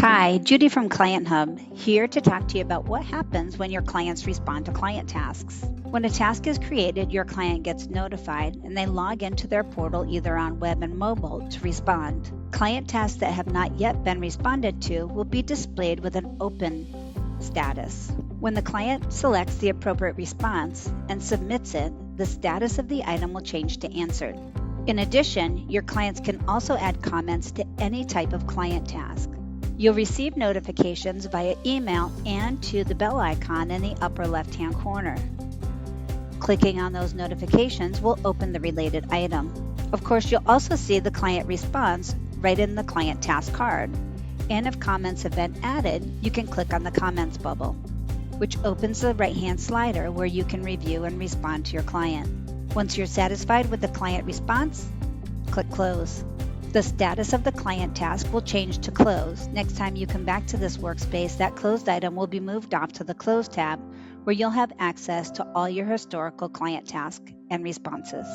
Hi, Judy from Client Hub, here to talk to you about what happens when your clients respond to client tasks. When a task is created, your client gets notified and they log into their portal either on web and mobile to respond. Client tasks that have not yet been responded to will be displayed with an open status. When the client selects the appropriate response and submits it, the status of the item will change to answered. In addition, your clients can also add comments to any type of client task. You'll receive notifications via email and to the bell icon in the upper left-hand corner. Clicking on those notifications will open the related item. Of course, you'll also see the client response right in the client task card. And if comments have been added, you can click on the comments bubble, which opens the right-hand slider where you can review and respond to your client. Once you're satisfied with the client response, click Close. The status of the client task will change to Close. Next time you come back to this workspace, that closed item will be moved off to the Close tab, where you'll have access to all your historical client tasks and responses.